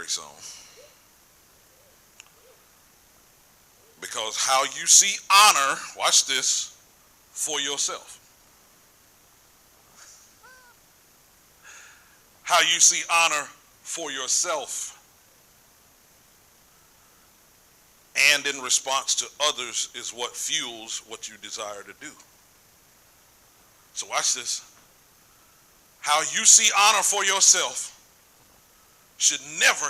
grace on. Because how you see honor, watch this, for yourself. How you see honor for yourself and in response to others is what fuels what you desire to do. So watch this. How you see honor for yourself should never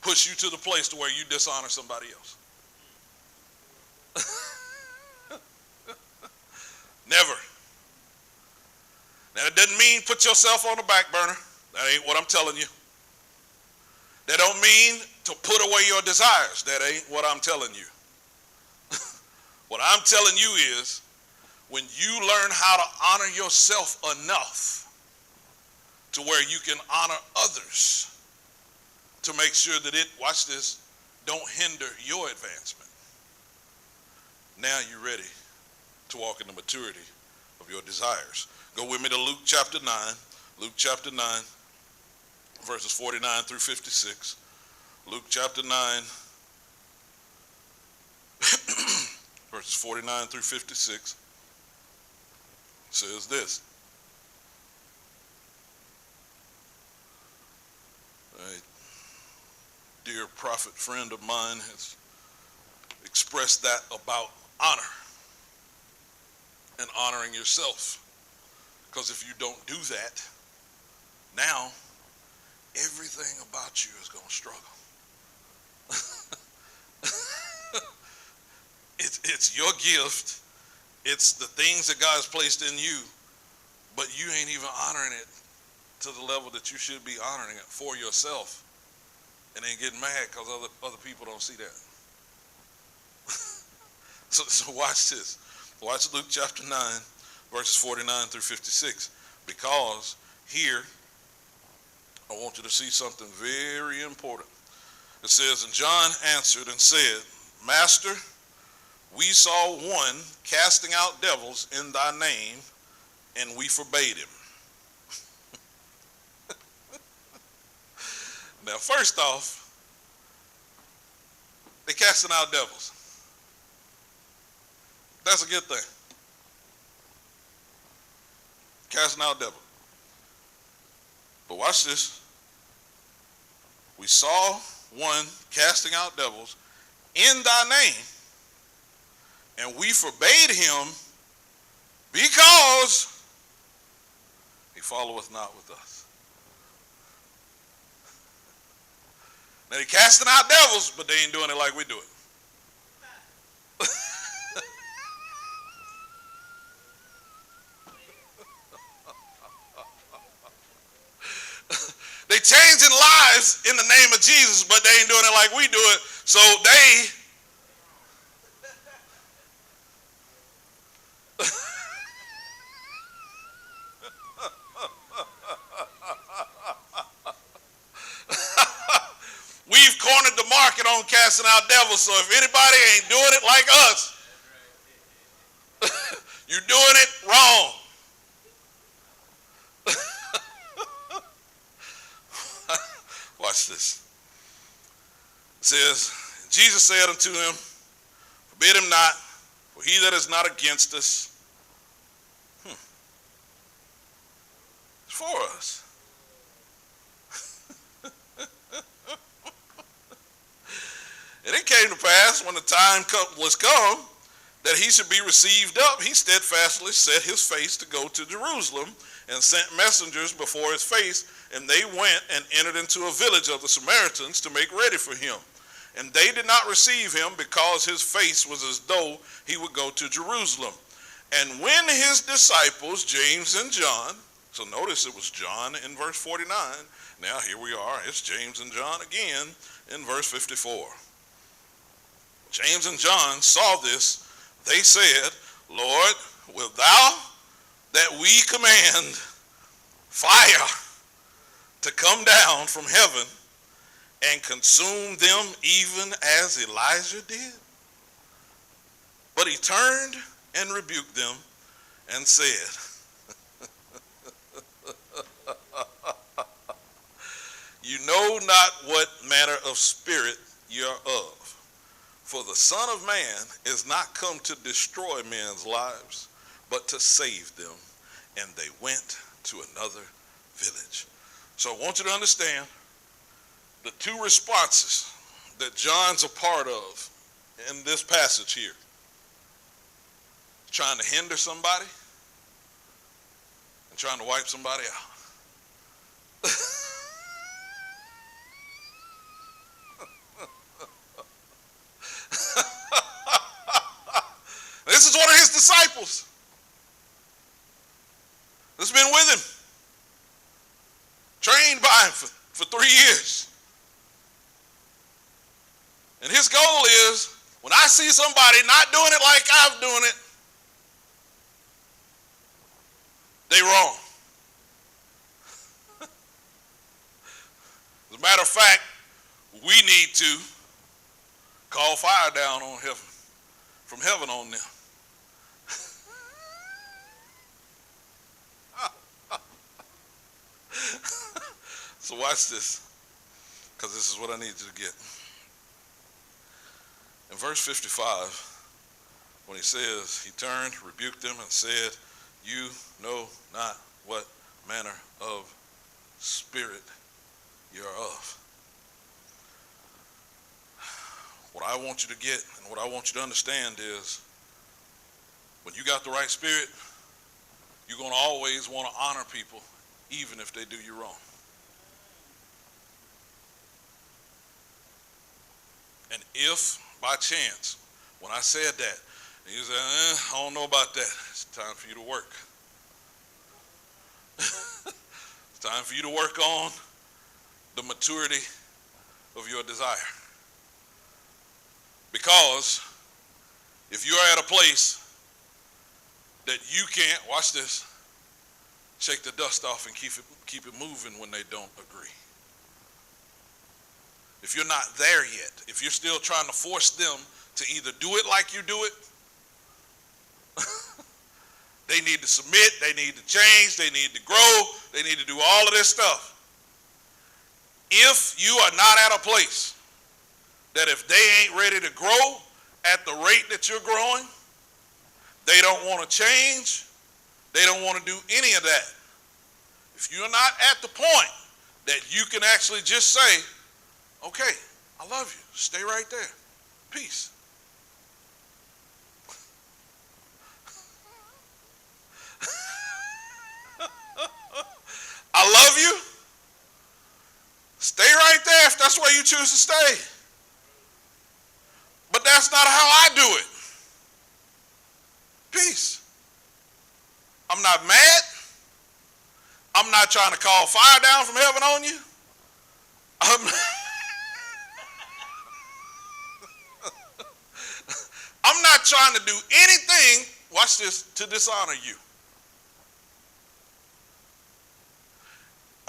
push you to the place to where you dishonor somebody else. Never. Now, it doesn't mean put yourself on the back burner. That ain't what I'm telling you. That don't mean to put away your desires. That ain't what I'm telling you. What I'm telling you is when you learn how to honor yourself enough to where you can honor others to make sure that it, watch this, don't hinder your advancement. Now you're ready to walk in the maturity of your desires. Go with me to Luke chapter 9. Luke chapter 9, verses 49 through 56. Luke chapter 9, verses 49 through 56 says this. A dear prophet friend of mine has expressed that about honor and honoring yourself. Because if you don't do that, now everything about you is going to struggle. It's your gift. It's the things that God has placed in you, but you ain't even honoring it to the level that you should be honoring it for yourself, and then getting mad because other people don't see that. So watch this. Watch Luke chapter 9, verses 49 through 56, because here I want you to see something very important. It says, and John answered and said, Master, we saw one casting out devils in thy name, and we forbade him. Now, first off, they casting out devils. That's a good thing. Casting out devils. But watch this. We saw one casting out devils in thy name, and we forbade him because he followeth not with us. Now they're casting out devils, but they ain't doing it like we do it. They changing lives in the name of Jesus, but they ain't doing it like we do it. So they we've cornered the market on casting out devils. So if anybody ain't doing it like us, you're doing it wrong. Watch this. It says, Jesus said unto him, forbid him not, for he that is not against us is for us. And it came to pass, when the time was come that he should be received up, he steadfastly set his face to go to Jerusalem, and sent messengers before his face, and they went and entered into a village of the Samaritans to make ready for him. And they did not receive him, because his face was as though he would go to Jerusalem. And when his disciples, James and John, so notice it was John in verse 49. Now here we are, it's James and John again in verse 54. James and John saw this. They said, Lord, wilt thou that we command fire to come down from heaven and consume them even as Elijah did? But he turned and rebuked them and said, You know not what manner of spirit you are of. For the Son of Man is not come to destroy men's lives, but to save them. And they went to another village. So I want you to understand the two responses that John's a part of in this passage here. Trying to hinder somebody and trying to wipe somebody out. This is one of his disciples that's been with him, trained by him for 3 years. And his goal is, when I see somebody not doing it like I'm doing it, they wrong. As a matter of fact, we need to call fire down on heaven, from heaven on them. So watch this, because this is what I need you to get. In verse 55, when he says, he turned, rebuked them, and said, you know not what manner of spirit you are of. What I want you to get and what I want you to understand is, when you got the right spirit, you're going to always want to honor people, even if they do you wrong. And if, by chance, when I said that, and you say, I don't know about that, it's time for you to work. It's time for you to work on the maturity of your desire. Because if you're at a place that you can't, watch this, shake the dust off and keep it moving when they don't agree. If you're not there yet, if you're still trying to force them to either do it like you do it, they need to submit, they need to change, they need to grow, they need to do all of this stuff. If you are not at a place that if they ain't ready to grow at the rate that you're growing, they don't want to change, they don't want to do any of that. If you're not at the point that you can actually just say, okay, I love you, stay right there, peace. I love you, stay right there if that's where you choose to stay. But that's not how I do it. Peace. I'm not mad. I'm not trying to call fire down from heaven on you. I'm not trying to do anything, watch this, to dishonor you.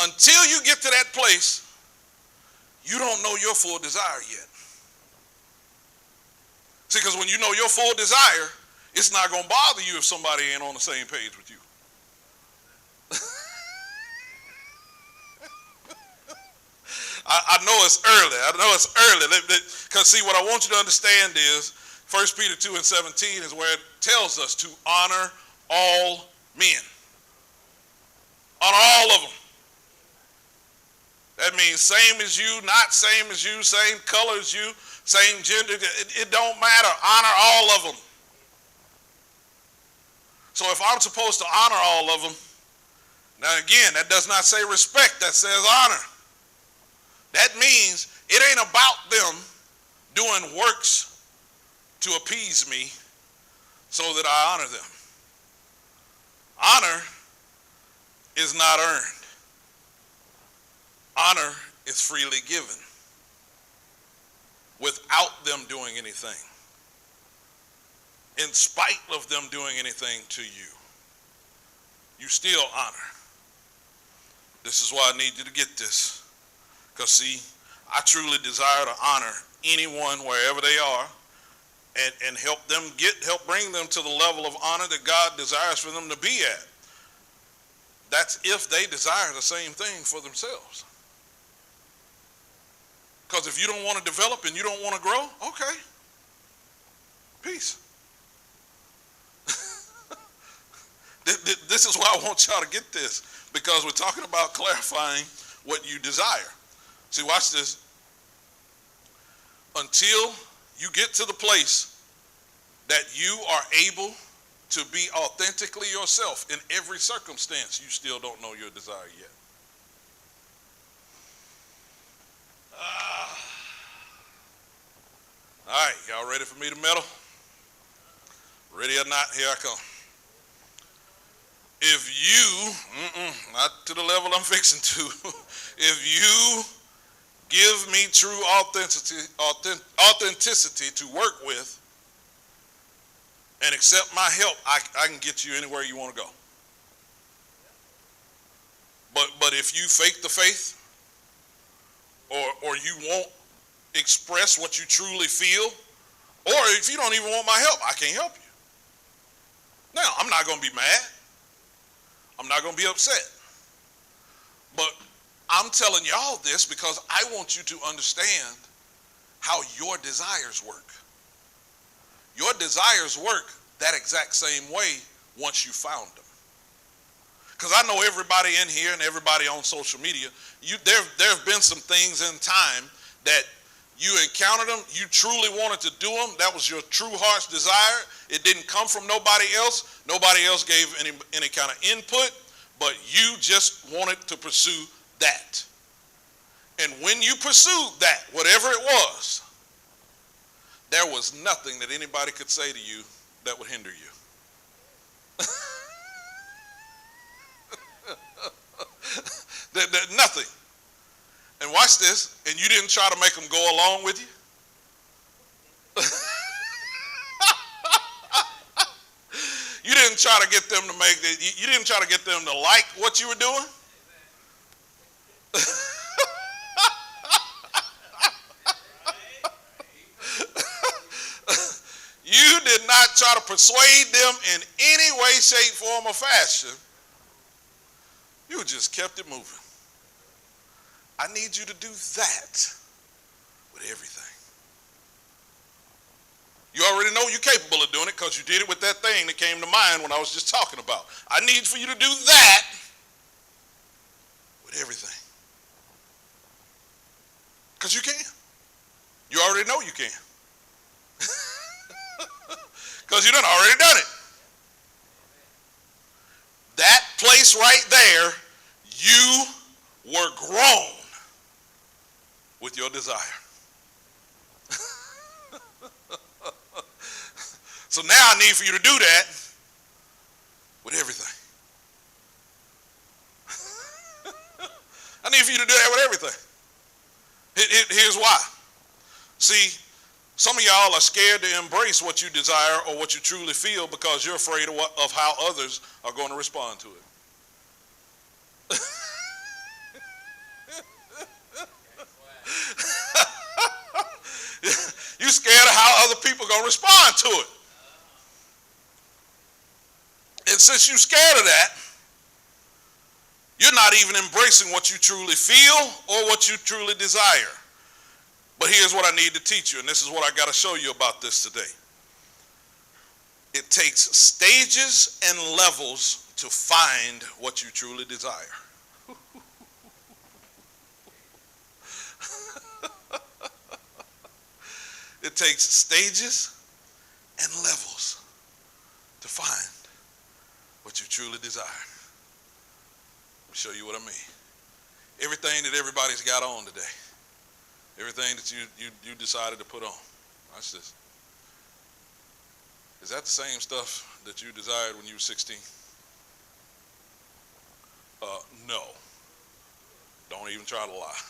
Until you get to that place, you don't know your full desire yet. See, because when you know your full desire, it's not going to bother you if somebody ain't on the same page with you. I know it's early. Because see, what I want you to understand is 1 Peter 2:17 is where it tells us to honor all men. Honor all of them. That means same as you, not same as you, same color as you, same gender. It don't matter. Honor all of them. So if I'm supposed to honor all of them, now again, that does not say respect, that says honor. That means it ain't about them doing works to appease me so that I honor them. Honor is not earned. Honor is freely given without them doing anything. In spite of them doing anything to you, you still honor. This is why I need you to get this. Because see, I truly desire to honor anyone wherever they are and help bring them to the level of honor that God desires for them to be at. That's if they desire the same thing for themselves. Because if you don't want to develop and you don't want to grow, okay. Peace. This is why I want y'all to get this, because we're talking about clarifying what you desire. See, watch this. Until you get to the place that you are able to be authentically yourself in every circumstance, you still don't know your desire yet. All right, y'all ready for me to meddle? Ready or not, here I come. If you, not to the level I'm fixing to, if you give me true authenticity to work with and accept my help, I can get you anywhere you want to go. But if you fake the faith, or you won't express what you truly feel, or if you don't even want my help, I can't help you. Now, I'm not going to be mad. I'm not going to be upset. But I'm telling y'all this because I want you to understand how your desires work. Your desires work that exact same way once you found them. Because I know everybody in here and everybody on social media, there have been some things in time that you encountered them, you truly wanted to do them, that was your true heart's desire. It didn't come from nobody else. Nobody else gave any kind of input, but you just wanted to pursue that. And when you pursued that, whatever it was, there was nothing that anybody could say to you that would hinder you. Nothing. And watch this, and you didn't try to make them go along with you. You didn't try to get them to you didn't try to get them to like what you were doing. You did not try to persuade them in any way, shape, form, or fashion. You just kept it moving. I need you to do that with everything. You already know you're capable of doing it because you did it with that thing that came to mind when I was just talking about. I need for you to do that with everything. Because you can. You already know you can. Because you done already done it. That place right there, you were grown with your desire. So now I need for you to do that with everything. I need for you to do that with everything. Here's why. See, some of y'all are scared to embrace what you desire or what you truly feel because you're afraid of how others are going to respond to it. You're scared of how other people are going to respond to it. And since you're scared of that, you're not even embracing what you truly feel or what you truly desire. But here's what I need to teach you, and this is what I got to show you about this today. It takes stages and levels to find what you truly desire. It takes stages and levels to find what you truly desire. Let me show you what I mean. Everything that everybody's got on today, everything that you decided to put on. Watch this. Is that the same stuff that you desired when you were 16? No. Don't even try to lie.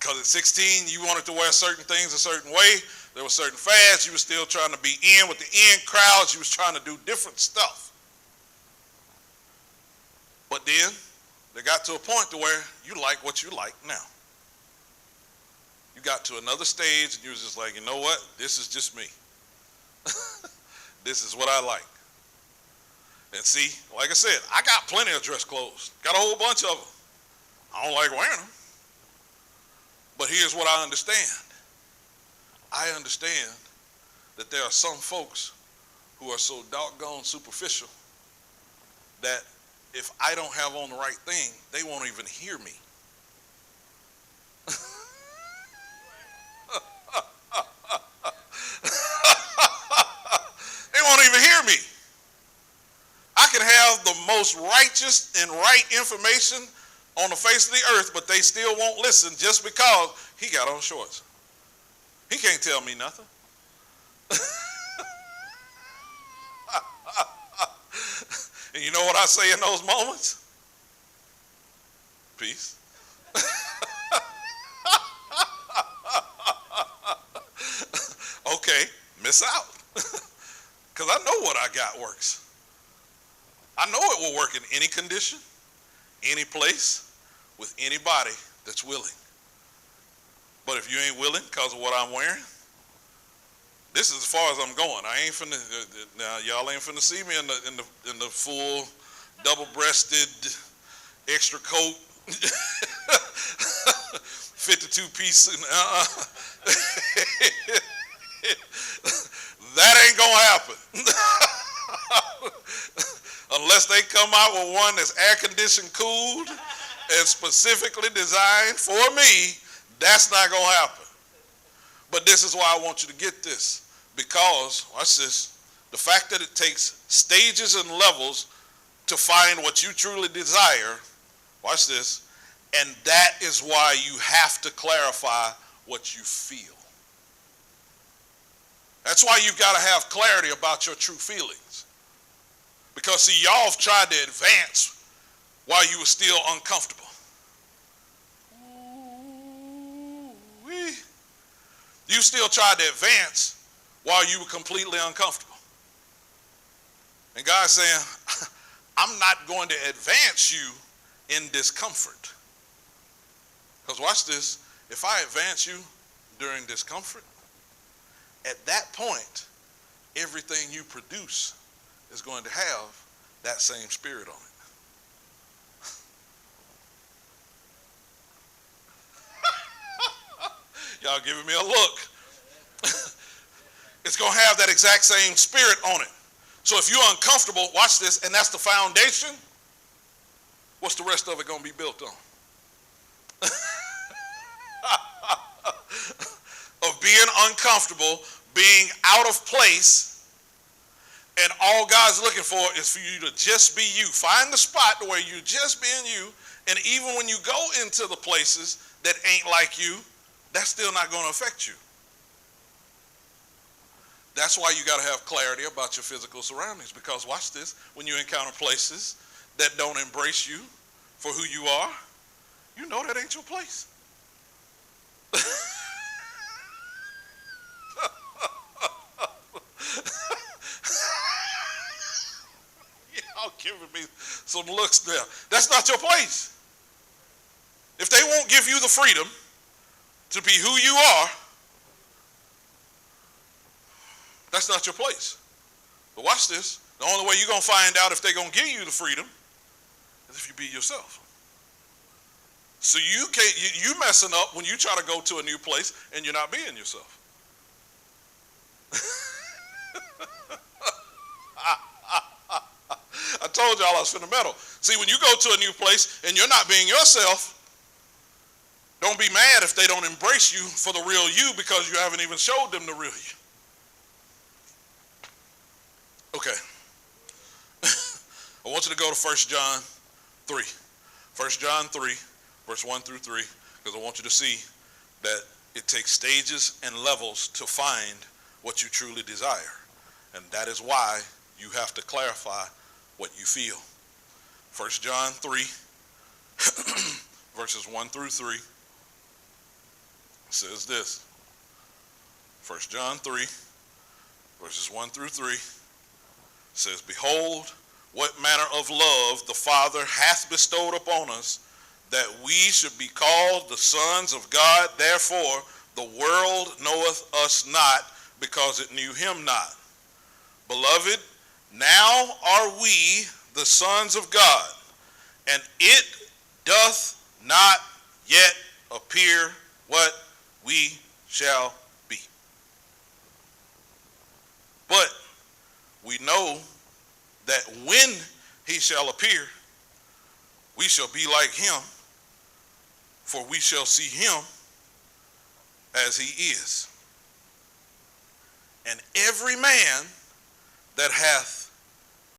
Because at 16, you wanted to wear certain things a certain way. There were certain fads. You were still trying to be in with the in crowds. You was trying to do different stuff. But then, they got to a point to where you like what you like now. You got to another stage and you was just like, you know what? This is just me. This is what I like. And see, like I said, I got plenty of dress clothes. Got a whole bunch of them. I don't like wearing them. But here's what I understand. I understand that there are some folks who are so doggone superficial that if I don't have on the right thing, they won't even hear me. They won't even hear me. I can have the most righteous and right information on the face of the earth, but they still won't listen just because he got on shorts. He can't tell me nothing. And you know what I say in those moments? Peace. Okay, miss out. Because I know what I got works. I know it will work in any condition, any place, with anybody that's willing. But if you ain't willing because of what I'm wearing, this is as far as I'm going. I ain't finna, now y'all ain't finna see me in the full double-breasted extra coat 52-piece. That ain't gonna happen. Unless they come out with one that's air-conditioned, cooled, and specifically designed for me, that's not gonna happen. But this is why I want you to get this. Because, watch this, the fact that it takes stages and levels to find what you truly desire, watch this, and that is why you have to clarify what you feel. That's why you've got to have clarity about your true feelings. Because, see, y'all have tried to advance while you were still uncomfortable. Ooh-wee. You still tried to advance while you were completely uncomfortable. And God's saying, I'm not going to advance you in discomfort. Because watch this, if I advance you during discomfort, at that point, everything you produce is going to have that same spirit on it. Y'all giving me a look. It's going to have that exact same spirit on it. So if you're uncomfortable, watch this, and that's the foundation, what's the rest of it going to be built on? Of being uncomfortable, being out of place, and all God's looking for is for you to just be you. Find the spot where you're just being you, and even when you go into the places that ain't like you, that's still not going to affect you. That's why you got to have clarity about your physical surroundings, because watch this, when you encounter places that don't embrace you for who you are, you know that ain't your place. Y'all giving me some looks there. That's not your place. If they won't give you the freedom to be who you are, that's not your place. But watch this. The only way you're going to find out if they're going to give you the freedom is if you be yourself. So you messing up when you try to go to a new place and you're not being yourself. I told y'all I was finna meddle. See, when you go to a new place and you're not being yourself, don't be mad if they don't embrace you for the real you, because you haven't even showed them the real you. Okay. I want you to go to 1 John 3. 1 John 3, verse 1 through 3, because I want you to see that it takes stages and levels to find what you truly desire. And that is why you have to clarify what you feel. 1 John 3, verses 1 through 3, says this. 1 John 3, verses 1 through 3, says, Behold, what manner of love the Father hath bestowed upon us, that we should be called the sons of God. Therefore, the world knoweth us not, because it knew him not. Beloved, Now are we the sons of God, and it doth not yet appear what we shall be. But we know that when he shall appear, we shall be like him, for we shall see him as he is. And every man that hath